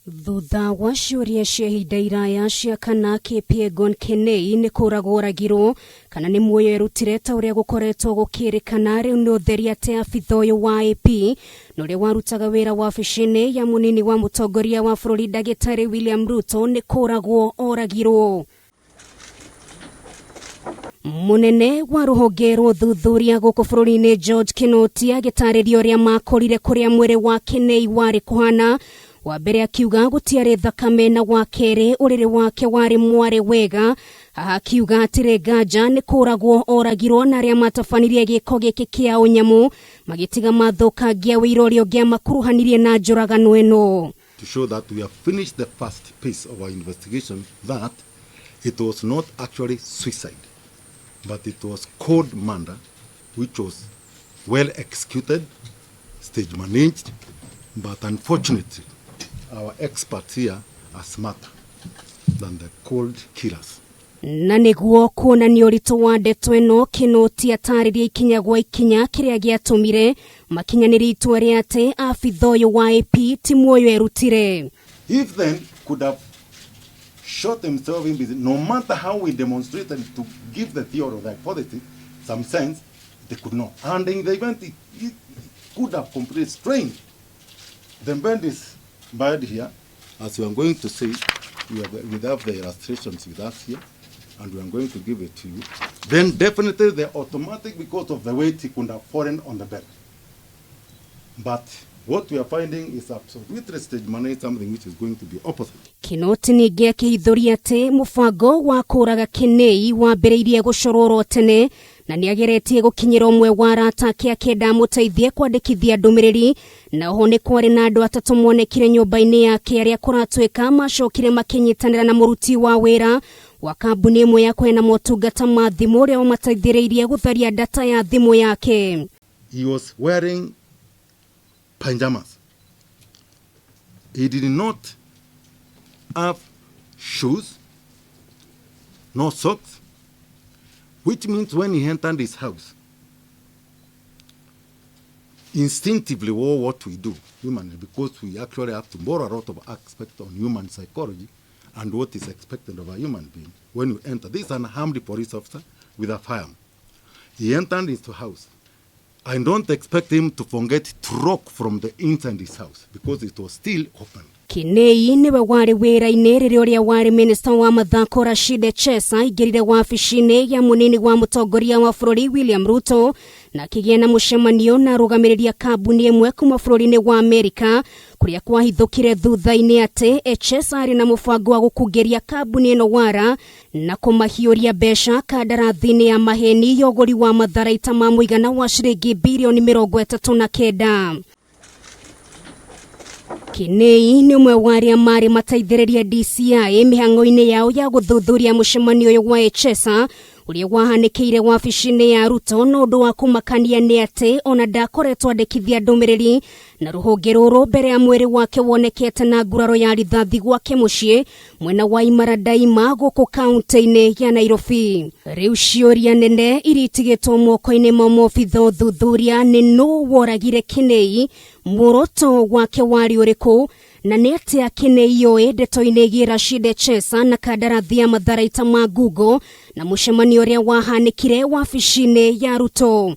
Thutha wa ciũria cia ihinda iraya cia kana kĩpĩegon Kenei Nikuragwo Oragirwo kana nĩ muoyo erutire ta ũrĩa gũkoretwo gũkĩrĩkana rĩu nĩ ũtheri atĩ abitha ũyũ wa AP na ũrĩa warutaga wĩra wabici-inĩ ya mũnini wa mũtongoria wa bũrũri Ndagĩtarĩ William Ruto Nikuragwo Oragirwo. Munene wa rũhonge rwa Uthuthuria gũkũ bũrũri-inĩ George Kinoti agĩtarĩria ũrĩa makorire kũrĩa mwĩrĩ wa Kenei warĩ kũhana. Wa mbere akiuga gũtiarĩ thakame na wa kerĩ ũrĩrĩ wake warĩ mware wega. Haha akiuga atĩrĩ nganja Nikuragwo Oragirwo na arĩa matabanirie gĩko gĩkĩ kĩa ũnyamũ magĩtiga mathũkangia wĩira ũrĩa ũngĩamakuruhanirie na njũragano ĩno. To show that we have finished the first piece of our investigation, that it was not actually suicide, but it was cold murder, which was well executed, stage managed, but unfortunately, our experts here are smarter than the cold killers. Na nĩguo kuonania ũritũ wa ndeto ĩno, Kinoti atarĩria ikinya gwa ikinya kĩrĩa gĩatũmire makinyanĩrie itua rĩa atĩ abitha ũyũ wa AP ti muoyo erutire. If then could have shot himself in business, no matter how we demonstrated to give the theory of the hypothesis some sense, they could not. And in the event it could have completely strained. The bend is bad here. As we are going to see, we have the illustrations with us here, and we are going to give it to you. Then definitely the automatic, because of the weight, he could have fallen on the bed. But what we are finding is absolutely stage managed, something which is going to be opposite. Kinoti ningĩ akĩhithũria atĩ mũbango wa kũraga Kenei wambĩrĩirie gũcororwo tene na nĩageretie gũkinyĩra ũmwe wa arata ake akĩndamũteithie kwandĩkithia ndũmĩrĩri, na oho nĩ kwarĩ na andũ atatũ monekire nyũmba-inĩ yake arĩa kũratuĩka macokire makĩnyitanĩra na mũruti wa wĩra wa kambuni ĩmwe ya kũheana motungata ma thimũ ũrĩa wamateithĩrĩirie gũtharia data ya thimũ yake. He was wearing pajamas. He did not have shoes, no socks, which means when he entered his house, instinctively, what we do humanly, because we actually have to borrow a lot of aspects on human psychology and what is expected of a human being. When you enter, this is an armed police officer with a firearm. He entered into house. I don't expect him to forget to lock from the inside his house because it was still open. Kenei niwe wari wĩra-inĩ rĩrĩa ũrĩa wari minister wa mathako Rashid Chesa aingĩrire wabici-inĩ ya mũnini wa mũtongoria wa bũrũri William Ruto na akĩgĩa na mũcemanio na arũgamĩrĩri a kambuni ĩmwe kuma bũrũri-inĩ wa Amerika kũrĩa kwahithũkire thutha-inĩ atĩ Chesa arĩ na mũbango wa gũkungĩria kambuni ĩno wara na kũmahiũria mbeca kandarathi-inĩ ya maheni ya ũgũri wa matharaita ma mũigana wa ciringi birioni 39. Kenei nĩ ũmwe wa arĩa marĩ mateithĩrĩria DCI mĩhang'o-inĩ yao ya gũthuthuria mũcemanio ũyũ wa Chesa ũrĩa wahanĩkĩire wabici-inĩ ya Ruto, na ũndũ wa kũmakania nĩ atĩ ona ndakoretwo andĩkithia ndũmĩrĩri na rũhonge rũrũ mbere ya mwĩrĩ wake wonekete na nguraro ya rithathi gwake mũciĩ mwena wa Imara Daima gũkũ kaunti-inĩ ya Nairobi. Rĩu ciũria nene iritigĩtwo moko-inĩ ma maobitha ũthuthuria nĩ nũũ woragire Kenei, muoroto wake warĩ ũrĩkũ, na nĩ atĩa Kenei oĩ ndeto-inĩ ĩgiĩ Rashid Chesa na kandarathi ya matharaita ma Google na mũcemanio ũrĩa wahanĩkire wabici-inĩ ya Ruto.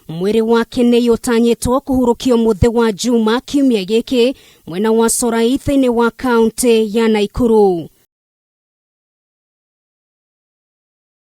Mwĩrĩ wa Kenei ũtanyĩtwo kũhurũkio mũthĩ wa Juma kiumia gĩkĩ mwena wa Sorai thĩinĩ wa kaunti ya Nakuru.